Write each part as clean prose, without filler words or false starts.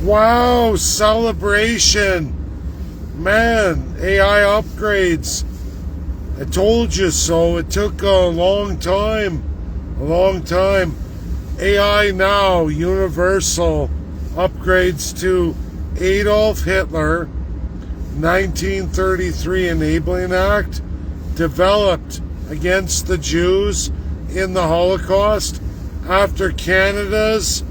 Wow, celebration. Man, AI upgrades. I told you so. It took a long time. A long time. AI now, universal upgrades to Adolf Hitler, 1933 Enabling Act, developed against the Jews in the Holocaust after Canada's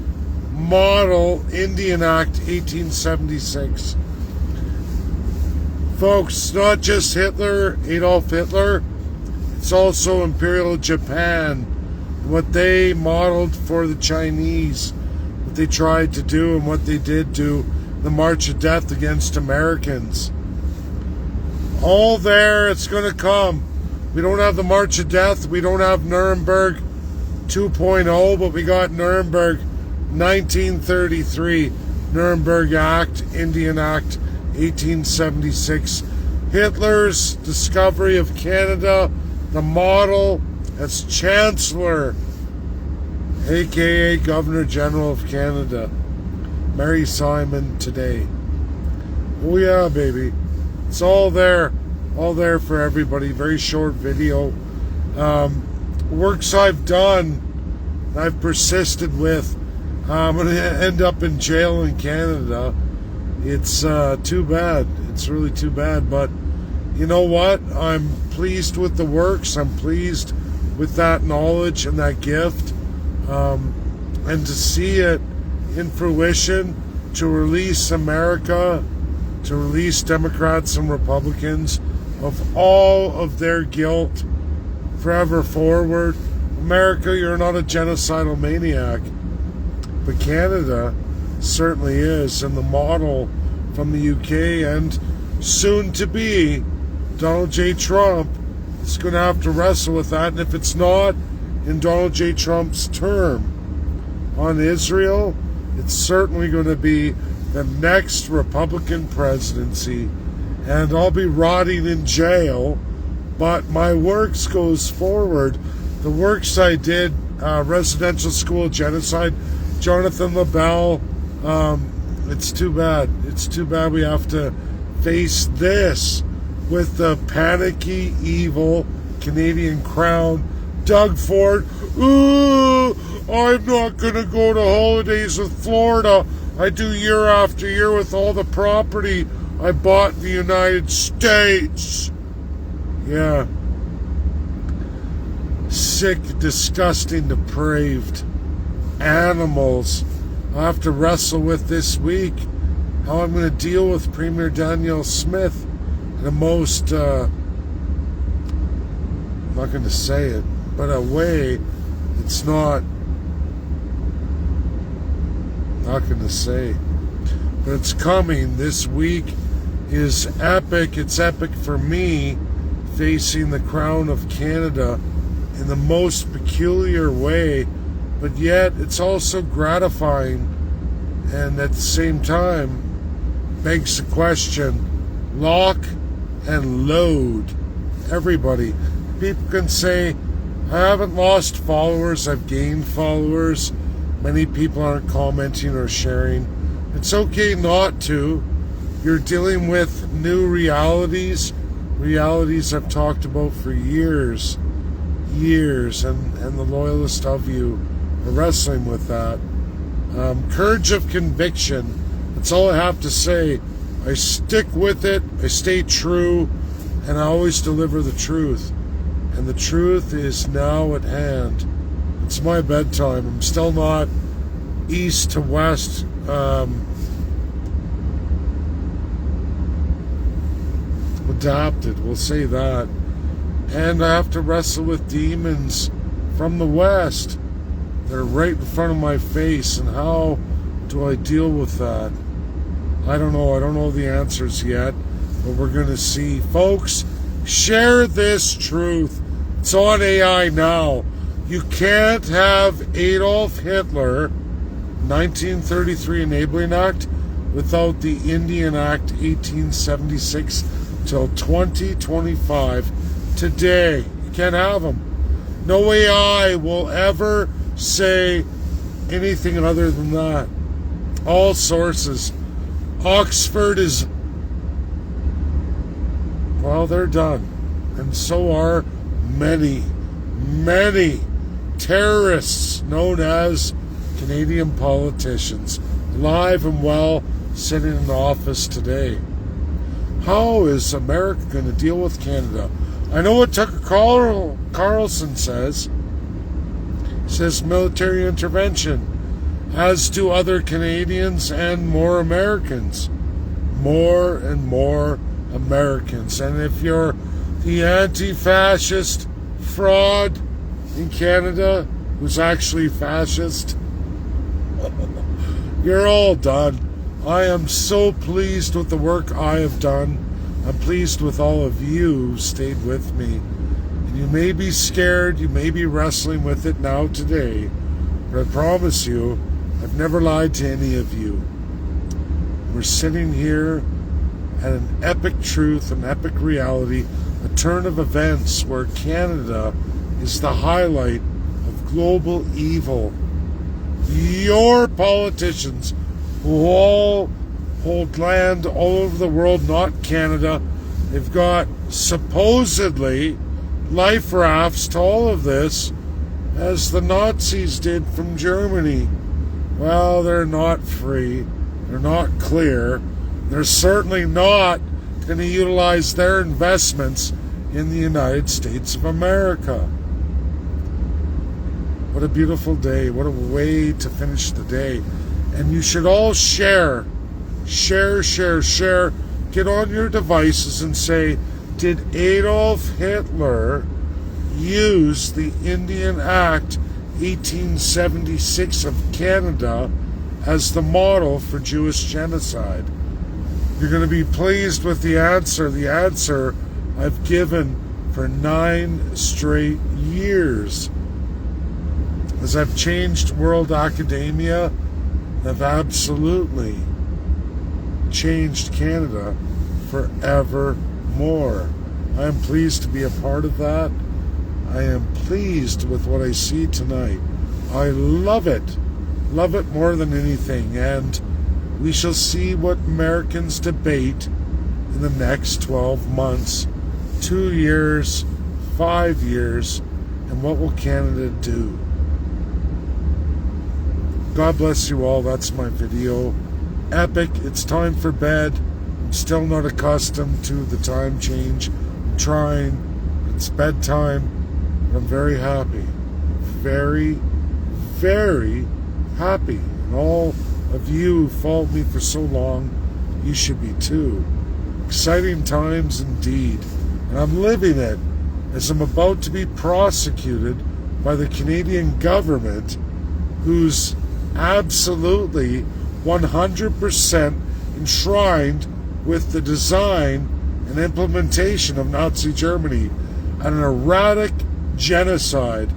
model Indian Act 1876. Folks, it's not just Hitler, Adolf Hitler, it's also Imperial Japan, what they modeled for the Chinese, what they tried to do and what they did do, the March of Death against Americans. All there, it's going to come. We don't have the March of Death, we don't have Nuremberg 2.0, but we got Nuremberg 1933, Nuremberg Act, Indian Act 1876, Hitler's discovery of Canada, the model as Chancellor, aka Governor General of Canada, Mary Simon today. Oh yeah, baby. It's all there for everybody. Very short video. Works I've done, I've persisted with. I'm going to end up in jail in Canada. It's too bad. It's really too bad. But you know what? I'm pleased with the works. I'm pleased with that knowledge and that gift. And to see it in fruition, to release America, to release Democrats and Republicans of all of their guilt forever forward. America, you're not a genocidal maniac. But Canada certainly is, and the model from the UK and soon to be Donald J. Trump is going to have to wrestle with that. And if it's not in Donald J. Trump's term on Israel, it's certainly going to be the next Republican presidency, and I'll be rotting in jail, but my works goes forward. The works I did, residential school genocide, Jonathan LaBelle, it's too bad. It's too bad we have to face this with the panicky, evil Canadian crown. Doug Ford, ooh, I'm not going to go to holidays with Florida. I do year after year with all the property I bought in the United States. Yeah. Sick, disgusting, depraved animals I have to wrestle with this week. How I'm going to deal with Premier Danielle Smith in a most, I'm not going to say it, but a way it's not going to say. But it's coming. This week is epic. It's epic for me, facing the crown of Canada in the most peculiar way, but yet it's also gratifying, and at the same time begs the question, lock and load. Everybody. People can say, I haven't lost followers, I've gained followers. Many people aren't commenting or sharing. It's okay not to. You're dealing with new realities I've talked about for years, and the loyalists of you are wrestling with that. Courage of conviction, that's all I have to say. I stick with it, I stay true, and I always deliver the truth. And the truth is now at hand. It's my bedtime. I'm still not east to west adapted, we'll say that. And I have to wrestle with demons from the west that are right in front of my face. And how do I deal with that? I don't know the answers yet, but we're going to see. Folks, share this truth. It's on AI now. You can't have Adolf Hitler 1933 Enabling Act without the Indian Act 1876 till 2025. Today, you can't have them. No AI will ever say anything other than that. All sources. Oxford is, well, they're done. And so are many, many terrorists known as Canadian politicians, alive and well, sitting in office today. How is America going to deal with Canada? I know what Tucker Carlson says. He says military intervention, as do other Canadians and more Americans. More and more Americans. And if you're the anti-fascist fraud in Canada, who's actually fascist, you're all done. I am so pleased with the work I have done. I'm pleased with all of you who stayed with me. And you may be scared, you may be wrestling with it now today, but I promise you, I've never lied to any of you. We're sitting here at an epic truth, an epic reality, a turn of events where Canada is the highlight of global evil. Your politicians, who all hold land all over the world, not Canada, they've got supposedly life rafts to all of this, as the Nazis did from Germany. Well, they're not free, they're not clear, they're certainly not going to utilize their investments in the United States of America. What a beautiful day. What a way to finish the day. And you should all share. Share. Get on your devices and say, did Adolf Hitler use the Indian Act 1876 of Canada as the model for Jewish genocide? You're going to be pleased with the answer. The answer I've given for 9 straight years. As I've changed world academia, I've absolutely changed Canada forevermore. I am pleased to be a part of that. I am pleased with what I see tonight. I love it more than anything, and we shall see what Americans debate in the next 12 months, 2 years, 5 years, and what will Canada do? God bless you all. That's my video. Epic. It's time for bed. I'm still not accustomed to the time change. I'm trying. It's bedtime. But I'm very happy. Very, very happy. And all of you who followed me for so long, you should be too. Exciting times indeed. And I'm living it as I'm about to be prosecuted by the Canadian government, who's absolutely 100% enshrined with the design and implementation of Nazi Germany and an erratic genocide.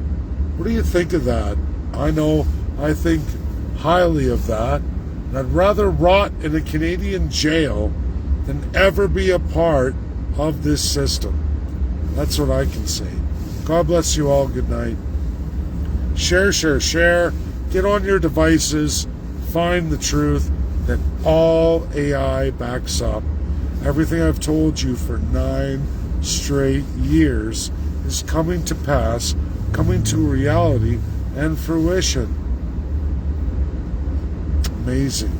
What do you think of that? I know I think highly of that, and I'd rather rot in a Canadian jail than ever be a part of this system. That's what I can say. God bless you all. Good night. Share. Get on your devices, find the truth that all AI backs up. Everything I've told you for 9 straight years is coming to pass, coming to reality and fruition. Amazing.